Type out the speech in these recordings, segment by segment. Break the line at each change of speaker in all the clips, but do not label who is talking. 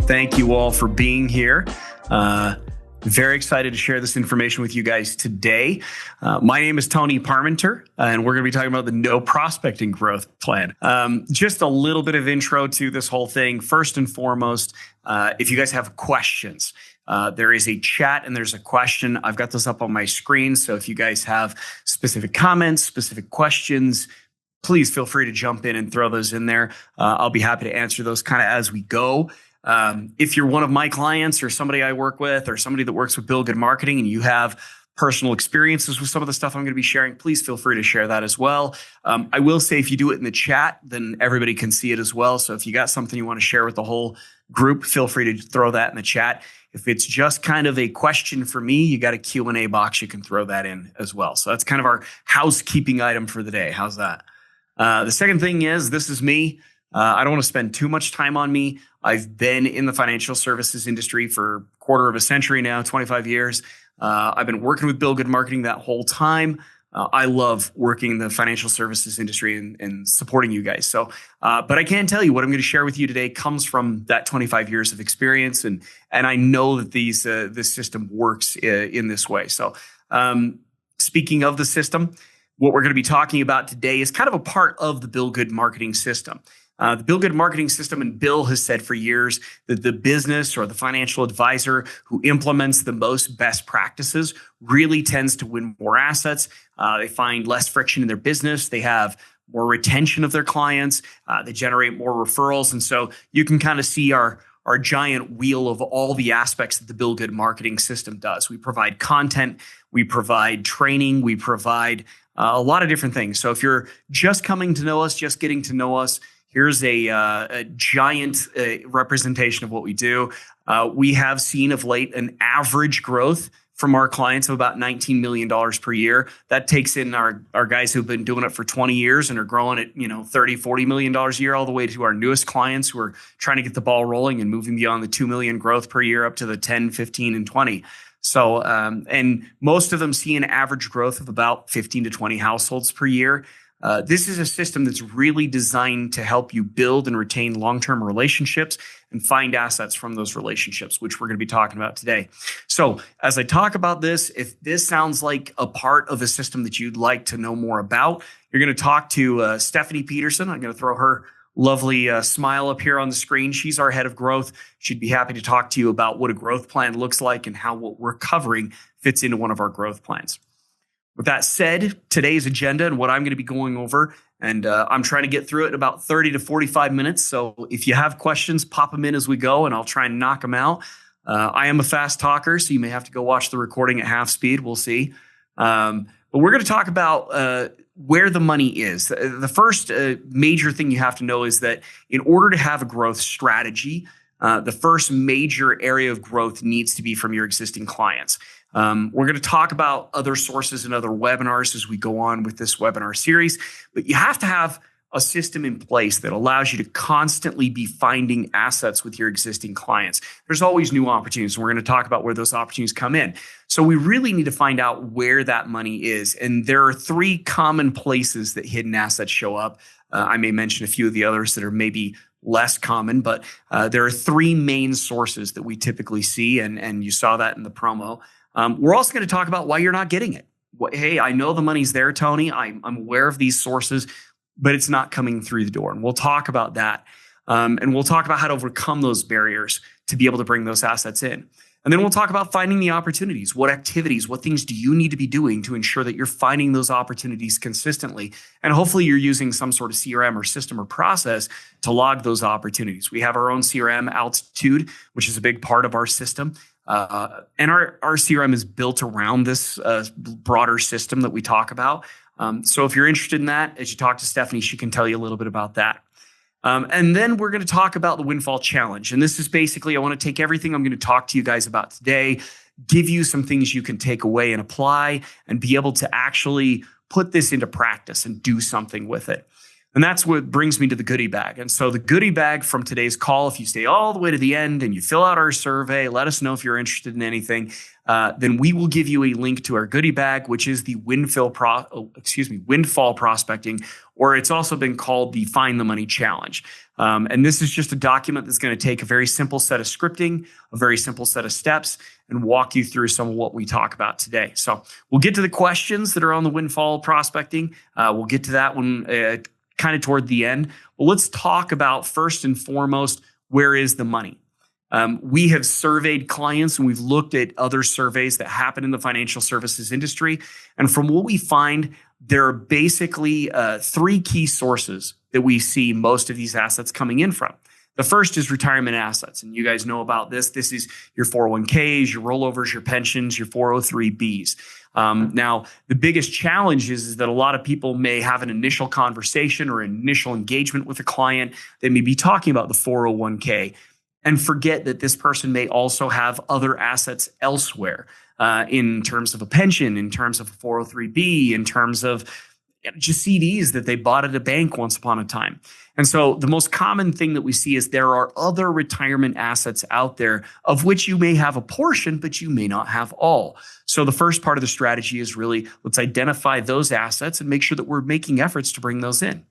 Thank you all for being here. Very excited to share this information with you guys today. My name is Tony Parmenter, and we're going to be talking about the No Prospecting Growth Plan. Just a little bit of intro to this whole thing. First and foremost, if you guys have questions, there is a chat and there's a question. I've got this up on my screen. So if you guys have specific comments, specific questions, please feel free to jump in and throw those in there. I'll be happy to answer those kind of as we go. If you're one of my clients or somebody I work with or somebody that works with Bill Good Marketing and you have personal experiences with some of the stuff I'm going to be sharing, please feel free to share that as well. I will say if you do it in the chat, then everybody can see it as well. So if you got something you want to share with the whole group, feel free to throw that in the chat. If it's just kind of a question for me, you got a Q&A box, you can throw that in as well. So that's kind of our housekeeping item for the day. How's that? The second thing is, this is me. I don't want to spend too much time on me. I've been in the financial services industry for a quarter of a century now, 25 years. I've been working with Bill Good Marketing that whole time. I love working in the financial services industry and supporting you guys. So, but I can tell you what I'm going to share with you today comes from that 25 years of experience. And I know that this system works in this way. So speaking of the system, what we're going to be talking about today is kind of a part of the Bill Good Marketing system. The Bill Good Marketing system, and Bill has said for years that the business or the financial advisor who implements the most best practices really tends to win more assets. They find less friction in their business. They have more retention of their clients. They generate more referrals. And so you can kind of see our giant wheel of all the aspects that the Bill Good Marketing system does. We provide content, we provide training, we provide a lot of different things. So if you're just coming to know us, just getting to know us, here's a giant representation of what we do. We have seen of late an average growth from our clients of about $19 million per year. That takes in our guys who've been doing it for 20 years and are growing at $30, $40 million a year, all the way to our newest clients who are trying to get the ball rolling and moving beyond the 2 million growth per year up to the 10, 15, and 20. So, and most of them see an average growth of about 15 to 20 households per year. This is a system that's really designed to help you build and retain long-term relationships and find assets from those relationships, which we're going to be talking about today. So as I talk about this, if this sounds like a part of a system that you'd like to know more about, you're going to talk to Stephanie Peterson. I'm going to throw her lovely smile up here on the screen. She's our head of growth. She'd be happy to talk to you about what a growth plan looks like and how what we're covering fits into one of our growth plans. With that said, today's agenda and what I'm going to be going over, and I'm trying to get through it in about 30 to 45 minutes. So if you have questions, pop them in as we go, and I'll try and knock them out. I am a fast talker, so you may have to go watch the recording at half speed. We'll see. But we're going to talk about where the money is. The first major thing you have to know is that in order to have a growth strategy, the first major area of growth needs to be from your existing clients. We're going to talk about other sources and other webinars as we go on with this webinar series, but you have to have a system in place that allows you to constantly be finding assets with your existing clients. There's always new opportunities, and we're going to talk about where those opportunities come in. So we really need to find out where that money is. And there are three common places that hidden assets show up. I may mention a few of the others that are maybe less common, but there are three main sources that we typically see, and you saw that in the promo. We're also going to talk about why you're not getting it. Hey, I know the money's there, Tony. I'm aware of these sources, but it's not coming through the door. And we'll talk about that. And we'll talk about how to overcome those barriers to be able to bring those assets in. And then we'll talk about finding the opportunities. What activities, what things do you need to be doing to ensure that you're finding those opportunities consistently? And hopefully you're using some sort of CRM or system or process to log those opportunities. We have our own CRM, Altitude, which is a big part of our system. And our CRM is built around this broader system that we talk about. So if you're interested in that, as you talk to Stephanie, she can tell you a little bit about that. And then we're going to talk about the Windfall Challenge. And this is basically, I want to take everything I'm going to talk to you guys about today, give you some things you can take away and apply and be able to actually put this into practice and do something with it. And that's what brings me to the goodie bag. And so the goodie bag from today's call, if you stay all the way to the end and you fill out our survey, let us know if you're interested in anything. then we will give you a link to our goodie bag, which is the windfall prospecting, or it's also been called the Find the Money Challenge. And this is just a document that's going to take a very simple set of scripting, a very simple set of steps, and walk you through some of what we talk about today. So we'll get to the questions that are on the windfall prospecting. We'll get to that one kind of toward the end. Well, let's talk about first and foremost, where is the money? We have surveyed clients and we've looked at other surveys that happen in the financial services industry. And from what we find, there are basically three key sources that we see most of these assets coming in from. The first is retirement assets. And you guys know about this. This is your 401ks, your rollovers, your pensions, your 403bs. Now, the biggest challenge is that a lot of people may have an initial conversation or initial engagement with a client. They may be talking about the 401k and forget that this person may also have other assets elsewhere in terms of a pension, in terms of a 403b, in terms of just CDs that they bought at a bank once upon a time. And so the most common thing that we see is there are other retirement assets out there of which you may have a portion, but you may not have all. So the first part of the strategy is really, let's identify those assets and make sure that we're making efforts to bring those in.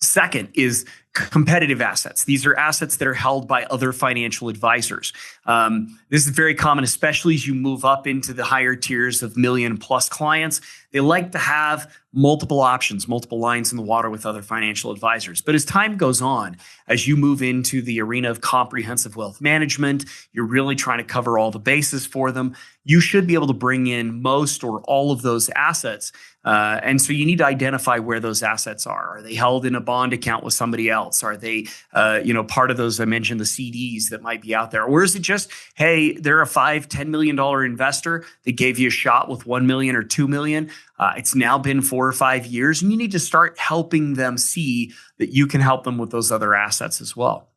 Second is competitive assets. These are assets that are held by other financial advisors. This is very common, especially as you move up into the higher tiers of million plus clients. They like to have multiple options, multiple lines in the water with other financial advisors. But as time goes on, as you move into the arena of comprehensive wealth management, you're really trying to cover all the bases for them. You should be able to bring in most or all of those assets. And so you need to identify where those assets are. Are they held in a bond account with somebody else? Are they, part of those I mentioned, the CDs that might be out there? Or is it just, hey, they're a $5-10 million investor. They gave you a shot with 1 million or 2 million. It's now been 4 or 5 years, and you need to start helping them see that you can help them with those other assets as well.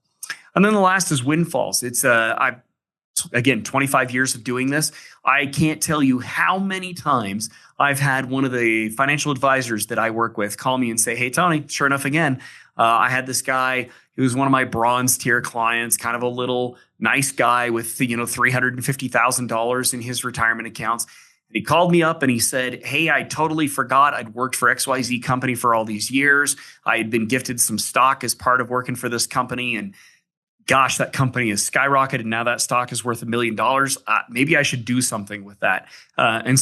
And then the last is windfalls. It's again, 25 years of doing this. I can't tell you how many times I've had one of the financial advisors that I work with call me and say, hey, Tony, sure enough, again, I had this guy who was one of my bronze tier clients, kind of a little nice guy with, $350,000 in his retirement accounts. And he called me up and he said, hey, I totally forgot I'd worked for XYZ company for all these years. I had been gifted some stock as part of working for this company. And gosh, that company has skyrocketed. And now that stock is worth $1 million. Maybe I should do something with that. And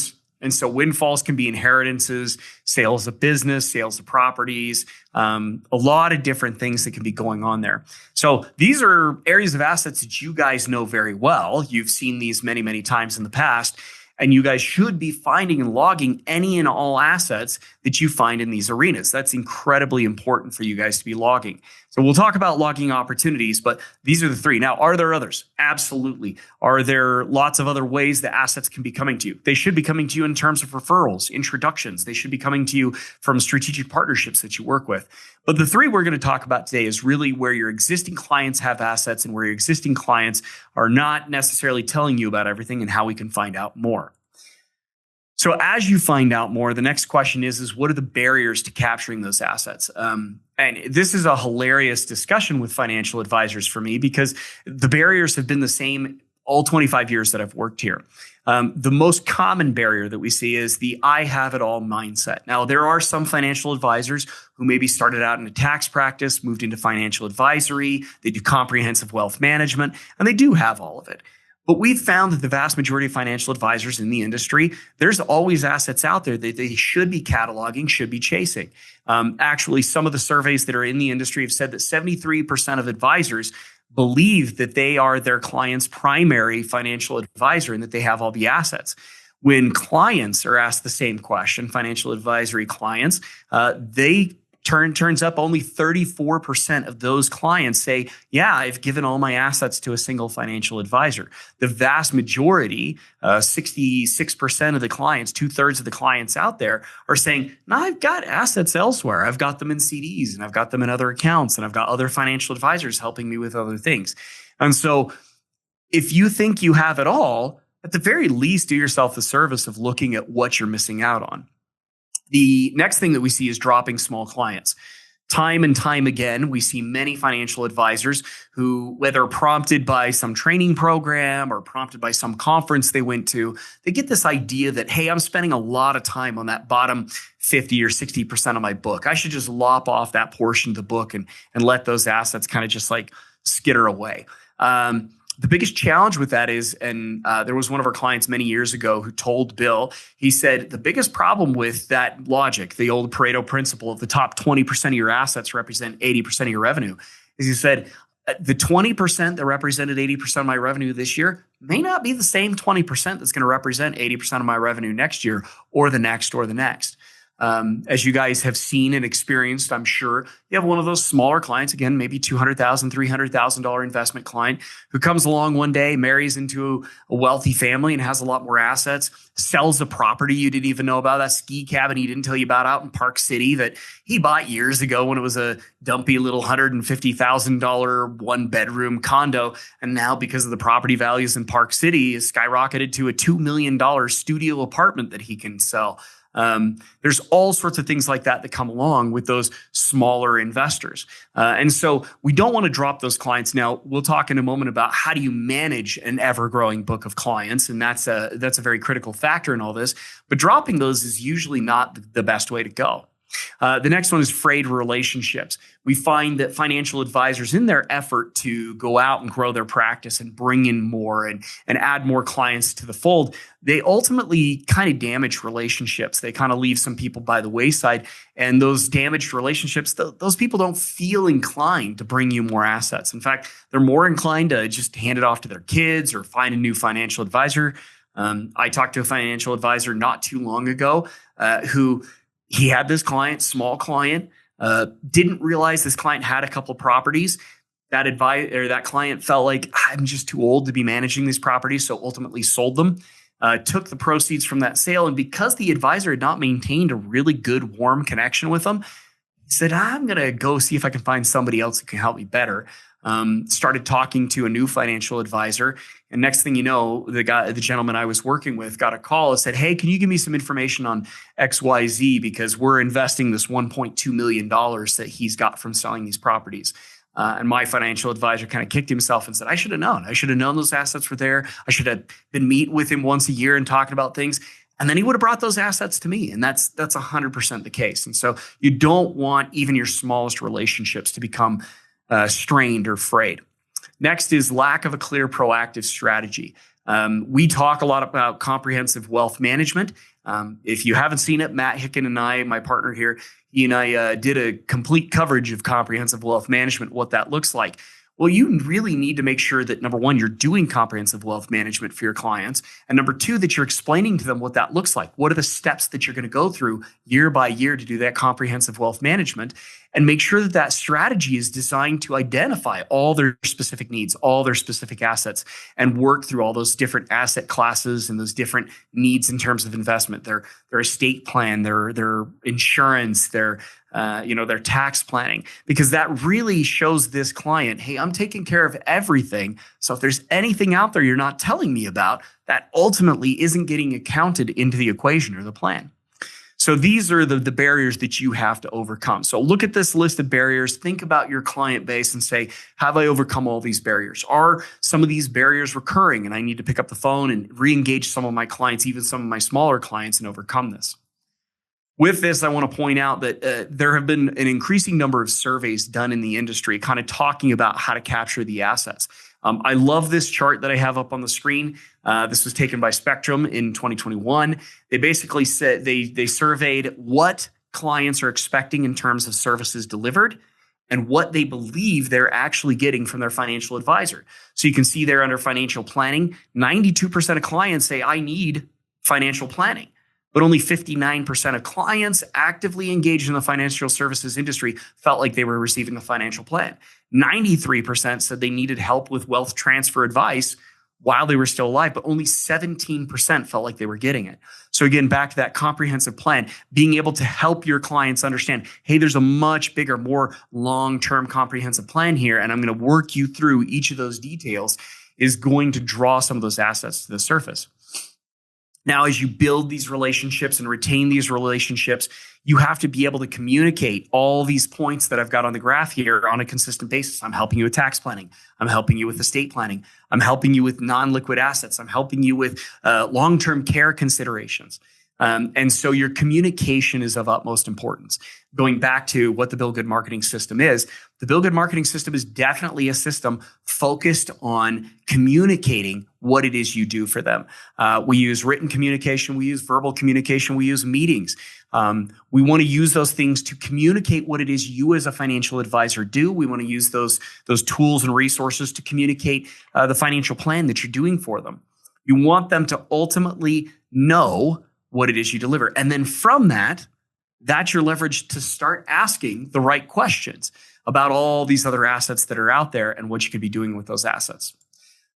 so windfalls can be inheritances, sales of business, sales of properties, a lot of different things that can be going on there. So these are areas of assets that you guys know very well. You've seen these many, many times in the past. And you guys should be finding and logging any and all assets that you find in these arenas. That's incredibly important for you guys to be logging. So we'll talk about logging opportunities, but these are the three. Now, are there others? Absolutely. Are there lots of other ways that assets can be coming to you? They should be coming to you in terms of referrals, introductions. They should be coming to you from strategic partnerships that you work with. But the three we're going to talk about today is really where your existing clients have assets and where your existing clients are not necessarily telling you about everything and how we can find out more. So as you find out more, the next question is what are the barriers to capturing those assets? And this is a hilarious discussion with financial advisors for me because the barriers have been the same all 25 years that I've worked here. The most common barrier that we see is the I have it all mindset. Now, there are some financial advisors who maybe started out in a tax practice, moved into financial advisory, they do comprehensive wealth management, and they do have all of it. But we've found that the vast majority of financial advisors in the industry, there's always assets out there that they should be cataloging, should be chasing. Actually, some of the surveys that are in the industry have said that 73% of advisors believe that they are their client's primary financial advisor and that they have all the assets. When clients are asked the same question, financial advisory clients, turns up only 34% of those clients say, yeah, I've given all my assets to a single financial advisor. The vast majority, 66% of the clients, 2/3 of the clients out there are saying, no, I've got assets elsewhere. I've got them in CDs and I've got them in other accounts and I've got other financial advisors helping me with other things. And so if you think you have it all, at the very least, do yourself the service of looking at what you're missing out on. The next thing that we see is dropping small clients. Time and time again, we see many financial advisors who, whether prompted by some training program or prompted by some conference they went to, they get this idea that, hey, I'm spending a lot of time on that bottom 50 or 60% of my book. I should just lop off that portion of the book and let those assets kind of just like skitter away. The biggest challenge with that is, and there was one of our clients many years ago who told Bill, he said, the biggest problem with that logic, the old Pareto principle of the top 20% of your assets represent 80% of your revenue, is he said, the 20% that represented 80% of my revenue this year may not be the same 20% that's going to represent 80% of my revenue next year or the next or the next. As you guys have seen and experienced, I'm sure you have one of those smaller clients, again, maybe $200,000, $300,000 investment client who comes along one day, marries into a wealthy family and has a lot more assets, sells a property you didn't even know about, that ski cabin he didn't tell you about out in Park City that he bought years ago when it was a dumpy little $150,000 one bedroom condo. And now because of the property values in Park City is skyrocketed to a $2 million studio apartment that he can sell. There's all sorts of things like that come along with those smaller investors. And so we don't want to drop those clients. Now, we'll talk in a moment about how do you manage an ever-growing book of clients. And that's a very critical factor in all this. But dropping those is usually not the best way to go. The next one is frayed relationships. We find that financial advisors, in their effort to go out and grow their practice and bring in more and add more clients to the fold, they ultimately kind of damage relationships. They kind of leave some people by the wayside. And those damaged relationships, those people don't feel inclined to bring you more assets. In fact, they're more inclined to just hand it off to their kids or find a new financial advisor. I talked to a financial advisor not too long ago who he had this client, small client, didn't realize this client had a couple of properties. That client felt like, I'm just too old to be managing these properties, so ultimately sold them, took the proceeds from that sale. And because the advisor had not maintained a really good, warm connection with them, he said, I'm going to go see if I can find somebody else who can help me better. Started talking to a new financial advisor. And next thing you know, the gentleman I was working with got a call and said, hey, can you give me some information on XYZ? Because we're investing this $1.2 million that he's got from selling these properties. And my financial advisor kind of kicked himself and said, I should have known. I should have known those assets were there. I should have been meeting with him once a year and talking about things. And then he would have brought those assets to me. And that's 100% the case. And so you don't want even your smallest relationships to become strained or frayed. Next is lack of a clear proactive strategy. We talk a lot about comprehensive wealth management. If you haven't seen it, Matt Hicken and I, my partner here, he and I did a complete coverage of comprehensive wealth management, what that looks like. Well, you really need to make sure that, number one, you're doing comprehensive wealth management for your clients. And number two, that you're explaining to them what that looks like. What are the steps that you're going to go through year by year to do that comprehensive wealth management? And make sure that that strategy is designed to identify all their specific needs, all their specific assets, and work through all those different asset classes and those different needs in terms of investment, their estate plan, their insurance, their tax planning, because that really shows this client, hey, I'm taking care of everything. So if there's anything out there you're not telling me about, that ultimately isn't getting accounted into the equation or the plan. So these are the barriers that you have to overcome. So look at this list of barriers, think about your client base and say, have I overcome all these barriers? Are some of these barriers recurring? And I need to pick up the phone and re-engage some of my clients, even some of my smaller clients, and overcome this. With this, I want to point out that there have been an increasing number of surveys done in the industry kind of talking about how to capture the assets. I love this chart that I have up on the screen. This was taken by Spectrum in 2021. They basically said they surveyed what clients are expecting in terms of services delivered and what they believe they're actually getting from their financial advisor. So you can see there under financial planning, 92% of clients say, I need financial planning. But only 59% of clients actively engaged in the financial services industry felt like they were receiving a financial plan. 93% said they needed help with wealth transfer advice while they were still alive, but only 17% felt like they were getting it. So again, back to that comprehensive plan, being able to help your clients understand, hey, there's a much bigger, more long-term comprehensive plan here, and I'm going to work you through each of those details, is going to draw some of those assets to the surface. Now, as you build these relationships and retain these relationships, you have to be able to communicate all these points that I've got on the graph here on a consistent basis. I'm helping you with tax planning. I'm helping you with estate planning. I'm helping you with non-liquid assets. I'm helping you with long-term care considerations. And so your communication is of utmost importance. Going back to what the Bill Good Marketing System is, the Bill Good Marketing System is definitely a system focused on communicating what it is you do for them. We use written communication, we use verbal communication, we use meetings. We want to use those things to communicate what it is you as a financial advisor do. We want to use those tools and resources to communicate the financial plan that you're doing for them. You want them to ultimately know what it is you deliver. And then from that, that's your leverage to start asking the right questions about all these other assets that are out there and what you could be doing with those assets.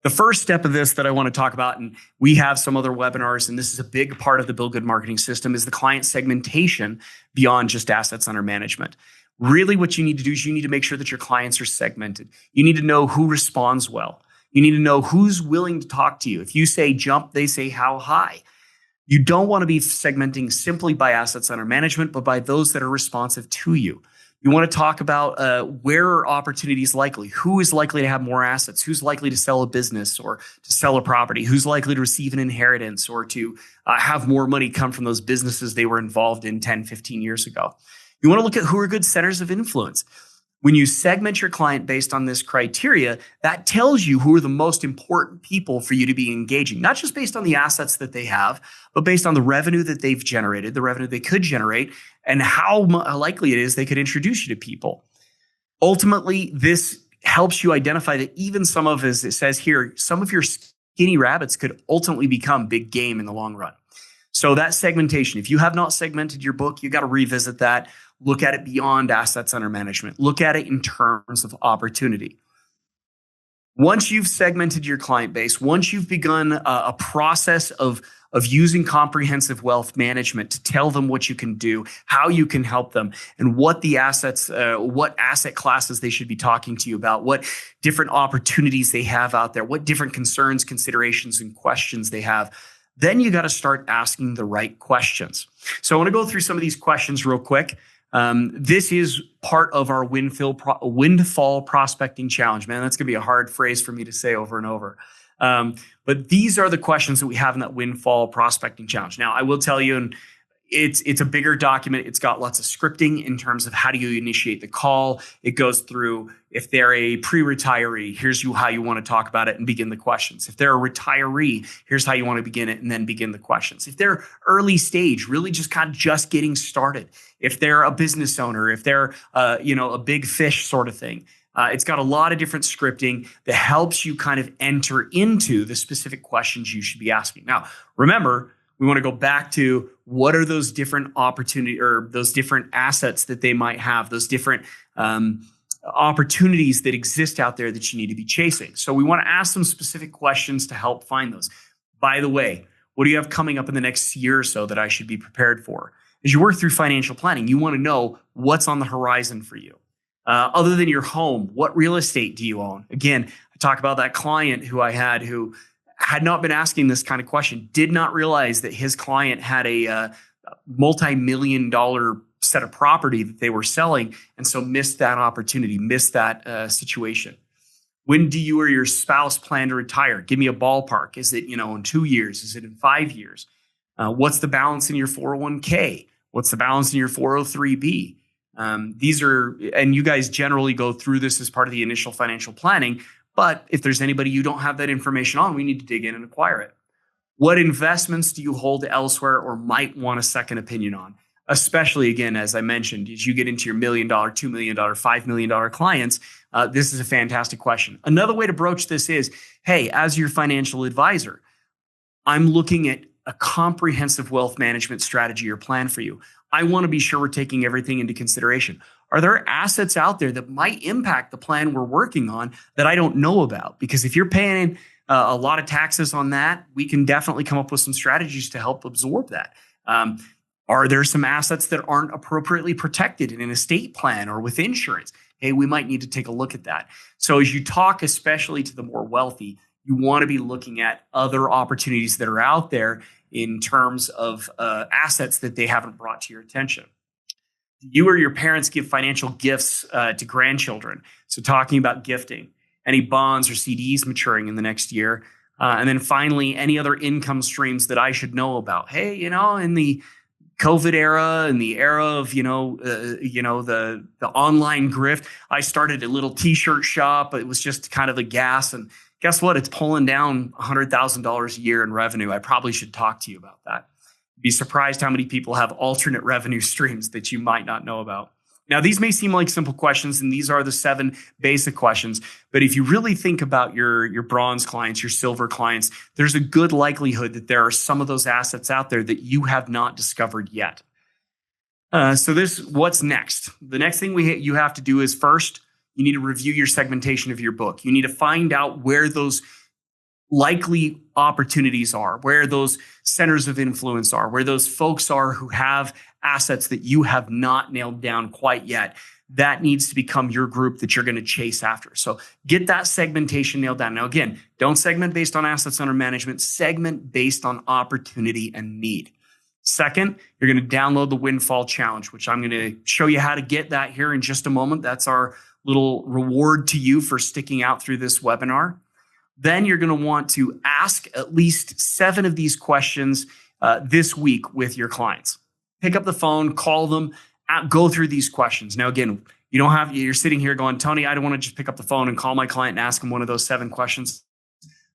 The first step of this that I want to talk about, and we have some other webinars, and this is a big part of the Bill Good Marketing System, is the client segmentation beyond just assets under management. Really what you need to do is you need to make sure that your clients are segmented. You need to know who responds well. You need to know who's willing to talk to you. If you say jump, they say how high. You don't want to be segmenting simply by assets under management, but by those that are responsive to you. You want to talk about where are opportunities likely? Who is likely to have more assets? Who's likely to sell a business or to sell a property? Who's likely to receive an inheritance or to have more money come from those businesses they were involved in 10, 15 years ago? You want to look at who are good centers of influence. When you segment your client based on this criteria, that tells you who are the most important people for you to be engaging, not just based on the assets that they have, but based on the revenue that they've generated, the revenue they could generate, and how likely it is they could introduce you to people. Ultimately, this helps you identify that even some of, as it says here, some of your skinny rabbits could ultimately become big game in the long run. So that segmentation, if you have not segmented your book, you got to revisit that. Look at it beyond assets under management. Look at it in terms of opportunity. Once you've segmented your client base, once you've begun a process of using comprehensive wealth management to tell them what you can do, how you can help them, and what the assets, what asset classes they should be talking to you about, what different opportunities they have out there, what different concerns, considerations, and questions they have, then you got to start asking the right questions. So I want to go through some of these questions real quick. This is part of our windfall prospecting challenge. Man, that's going to be a hard phrase for me to say over and over. But these are the questions that we have in that windfall prospecting challenge. Now, I will tell you, and it's a bigger document. It's got lots of scripting in terms of how do you initiate the call. It goes through, if they're a pre-retiree, here's how you want to talk about it and begin the questions. If they're a retiree, here's how you want to begin it and then begin the questions. If they're early stage, really just kind of just getting started. If they're a business owner, if they're a big fish sort of thing. It's got a lot of different scripting that helps you kind of enter into the specific questions you should be asking. Now, remember, we want to go back to what are those different opportunity or those different assets that they might have, those different opportunities that exist out there that you need to be chasing. So we want to ask some specific questions to help find those. By the way, what do you have coming up in the next year or so that I should be prepared for? As you work through financial planning, you want to know what's on the horizon for you. Other than your home, what real estate do you own? Again, I talk about that client who I had who had not been asking this kind of question, did not realize that his client had a multi-million-dollar set of property that they were selling, and so missed that opportunity, missed that situation. When do you or your spouse plan to retire? Give me a ballpark. Is it, in 2 years? Is it in 5 years? What's the balance in your 401k? What's the balance in your 403b? These are, and you guys generally go through this as part of the initial financial planning. But if there's anybody you don't have that information on, we need to dig in and acquire it. What investments do you hold elsewhere or might want a second opinion on? Especially, again, as I mentioned, as you get into your $1 million, $2 million, $5 million clients, this is a fantastic question. Another way to broach this is, hey, as your financial advisor, I'm looking at a comprehensive wealth management strategy or plan for you. I want to be sure we're taking everything into consideration. Are there assets out there that might impact the plan we're working on that I don't know about? Because if you're paying a lot of taxes on that, we can definitely come up with some strategies to help absorb that. Are there some assets that aren't appropriately protected in an estate plan or with insurance? Hey, we might need to take a look at that. So as you talk, especially to the more wealthy, you want to be looking at other opportunities that are out there in terms of assets that they haven't brought to your attention. You or your parents give financial gifts to grandchildren. So talking about gifting, any bonds or CDs maturing in the next year. And then finally, any other income streams that I should know about. Hey, in the COVID era and the era of, the online grift, I started a little t-shirt shop. It was just kind of a gas. And guess what? It's pulling down $100,000 a year in revenue. I probably should talk to you about that. Be surprised how many people have alternate revenue streams that you might not know about. Now, these may seem like simple questions, and these are the 7 basic questions. But if you really think about your bronze clients, your silver clients, there's a good likelihood that there are some of those assets out there that you have not discovered yet. What's next? The next thing you have to do is first, you need to review your segmentation of your book. You need to find out where those likely opportunities are, where those centers of influence are, where those folks are who have assets that you have not nailed down quite yet. That needs to become your group that you're going to chase after. So get that segmentation nailed down. Now, again, don't segment based on assets under management, segment based on opportunity and need. Second, you're going to download the Windfall Challenge, which I'm going to show you how to get that here in just a moment. That's our little reward to you for sticking out through this webinar. Then you're going to want to ask at least 7 of these questions this week with your clients. Pick up the phone, call them, go through these questions. Now, again, you're sitting here going, Tony, I don't want to just pick up the phone and call my client and ask them one of those 7 questions.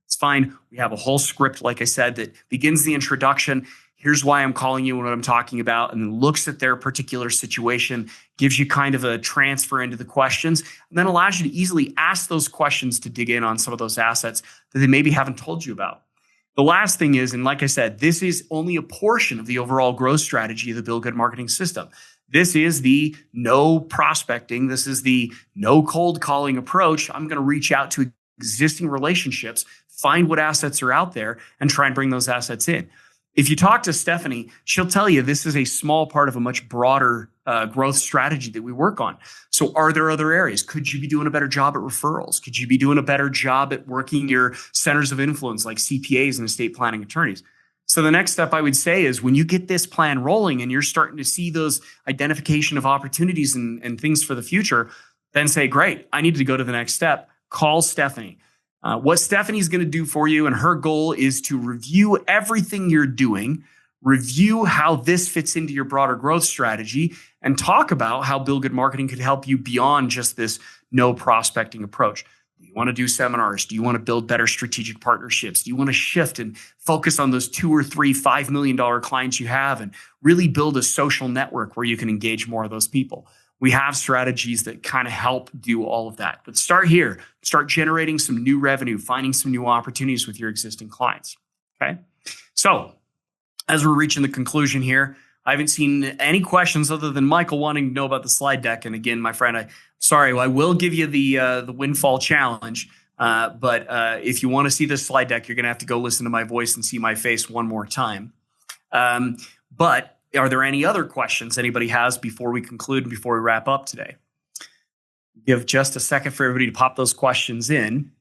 It's fine. We have a whole script, like I said, that begins the introduction. Here's why I'm calling you and what I'm talking about, and then looks at their particular situation, gives you kind of a transfer into the questions, and then allows you to easily ask those questions to dig in on some of those assets that they maybe haven't told you about. The last thing is, and like I said, this is only a portion of the overall growth strategy of the Bill Good Marketing System. This is the no prospecting. This is the no cold calling approach. I'm going to reach out to existing relationships, find what assets are out there, and try and bring those assets in. If you talk to Stephanie, she'll tell you this is a small part of a much broader growth strategy that we work on. So are there other areas? Could you be doing a better job at referrals? Could you be doing a better job at working your centers of influence like CPAs and estate planning attorneys? So the next step I would say is when you get this plan rolling and you're starting to see those identification of opportunities and things for the future, then say, great, I need to go to the next step. Call Stephanie. What Stephanie's going to do for you, and her goal is to review everything you're doing, review how this fits into your broader growth strategy, and talk about how Bill Good Marketing could help you beyond just this no prospecting approach. Do you want to do seminars? Do you want to build better strategic partnerships? Do you want to shift and focus on those 2 or 3 $5 million clients you have and really build a social network where you can engage more of those people? We have strategies that kind of help do all of that. But start here. Start generating some new revenue, finding some new opportunities with your existing clients. Okay. So as we're reaching the conclusion here, I haven't seen any questions other than Michael wanting to know about the slide deck. And again, my friend, I will give you the Windfall Challenge. But if you want to see this slide deck, you're going to have to go listen to my voice and see my face one more time. But are there any other questions anybody has before we conclude and before we wrap up today? Give just a second for everybody to pop those questions in.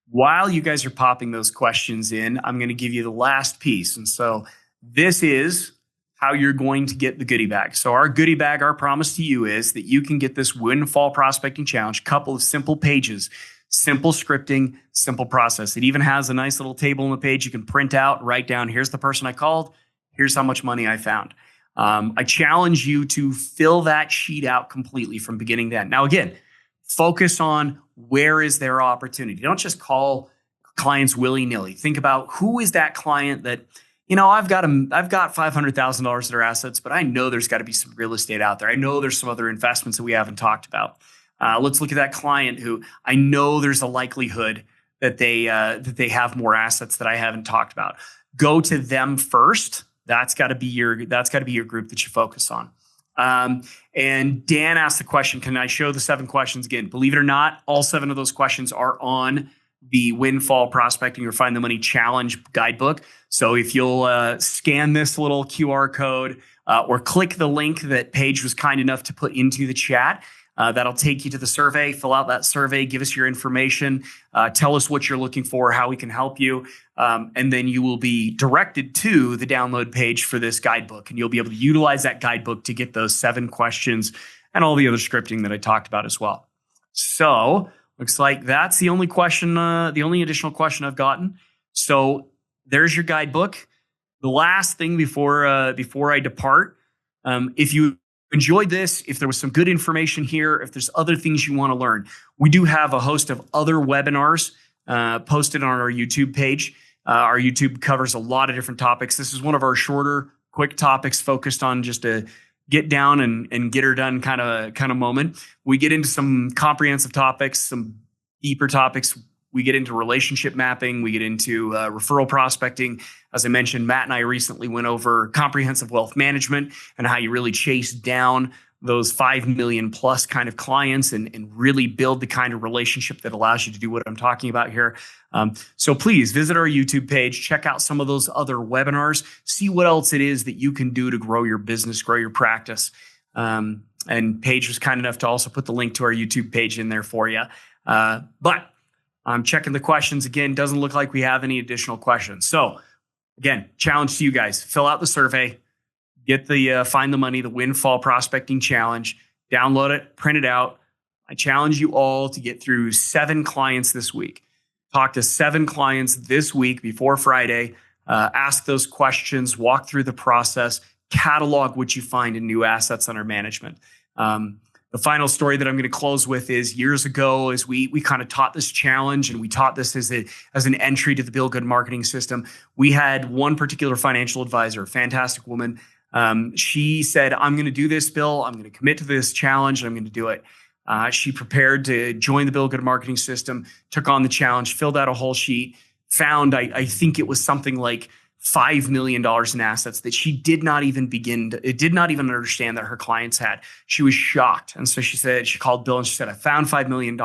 While you guys are popping those questions in, I'm going to give you the last piece. And so this is how you're going to get the goodie bag. So our goodie bag, our promise to you is that you can get this Windfall Prospecting Challenge, couple of simple pages, simple scripting, simple process. It even has a nice little table on the page you can print out, write down, here's the person I called, here's how much money I found. I challenge you to fill that sheet out completely from beginning to end. Now, again, focus on where is their opportunity. Don't just call clients willy-nilly. Think about who is that client that, I've got $500,000 of their assets, but I know there's got to be some real estate out there. I know there's some other investments that we haven't talked about. Let's look at that client who I know there's a likelihood that they have more assets that I haven't talked about. Go to them first. That's got to be your group that you focus on. And Dan asked the question, can I show the 7 questions again? Believe it or not, all 7 of those questions are on the Windfall Prospecting or Find the Money Challenge guidebook. So if you'll scan this little QR code or click the link that Paige was kind enough to put into the chat, That'll take you to the survey. Fill out that survey, give us your information, tell us what you're looking for, how we can help you. And then you will be directed to the download page for this guidebook. And you'll be able to utilize that guidebook to get those 7 questions and all the other scripting that I talked about as well. So looks like that's the only question, the only additional question I've gotten. So there's your guidebook. The last thing before I depart, if you enjoyed this, if there was some good information here, if there's other things you want to learn, we do have a host of other webinars posted on our YouTube page. Our YouTube covers a lot of different topics. This is one of our shorter, quick topics focused on just a get down and get her done kind of moment. We get into some comprehensive topics, some deeper topics. We get into relationship mapping. We get into referral prospecting. As I mentioned, Matt and I recently went over comprehensive wealth management and how you really chase down those 5 million plus kind of clients and really build the kind of relationship that allows you to do what I'm talking about here. So please visit our YouTube page, check out some of those other webinars, see what else it is that you can do to grow your business, grow your practice. And Paige was kind enough to also put the link to our YouTube page in there for you. But I'm checking the questions again. Doesn't look like we have any additional questions. So again, challenge to you guys, fill out the survey, get the Find the Money, the Windfall Prospecting Challenge, download it, print it out. I challenge you all to get through 7 clients this week. Talk to 7 clients this week before Friday. Ask those questions, walk through the process, catalog what you find in new assets under management. The final story that I'm going to close with is years ago, as we kind of taught this challenge and we taught this as an entry to the Bill Good marketing system. We had one particular financial advisor, a fantastic woman. She said, I'm going to do this, Bill. I'm going to commit to this challenge and I'm going to do it. She prepared to join the Bill Good marketing system, took on the challenge, filled out a whole sheet, found, I think it was something like $5 million in assets that she did not even understand that her clients had. She was shocked. And so she called Bill and she said, I found $5 million.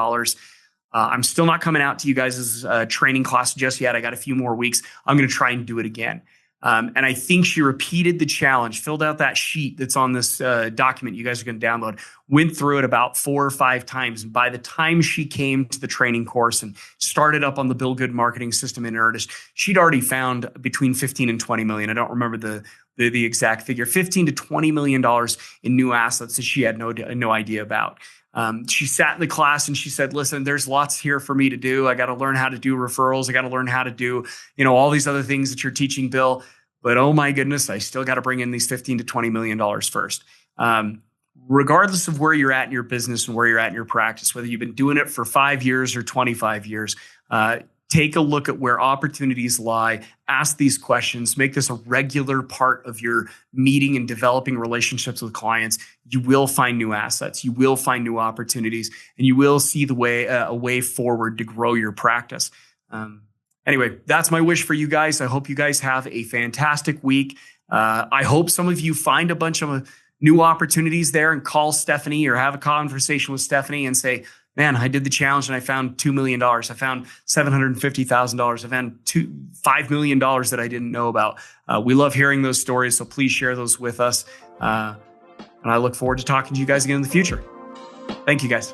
I'm still not coming out to you guys' training class just yet. I got a few more weeks. I'm going to try and do it again. And I think she repeated the challenge, filled out that sheet that's on this document you guys are going to download, went through it about 4 or 5 times. And by the time she came to the training course and started up on the Bill Good marketing system in earnest, she'd already found between 15 and 20 million. I don't remember the exact figure, 15 to $20 million in new assets that she had no idea about. She sat in the class and she said, listen, there's lots here for me to do. I got to learn how to do referrals. I got to learn how to do, all these other things that you're teaching, Bill. But oh my goodness, I still got to bring in these 15 to $20 million first. Regardless of where you're at in your business and where you're at in your practice, whether you've been doing it for 5 years or 25 years, take a look at where opportunities lie, ask these questions, make this a regular part of your meeting and developing relationships with clients. You will find new assets, you will find new opportunities, and you will see a way forward to grow your practice. Anyway, that's my wish for you guys. I hope you guys have a fantastic week. I hope some of you find a bunch of new opportunities there and call Stephanie or have a conversation with Stephanie and say, man, I did the challenge and I found $2 million. I found $750,000. I found $5 million that I didn't know about. We love hearing those stories, so please share those with us. And I look forward to talking to you guys again in the future. Thank you, guys.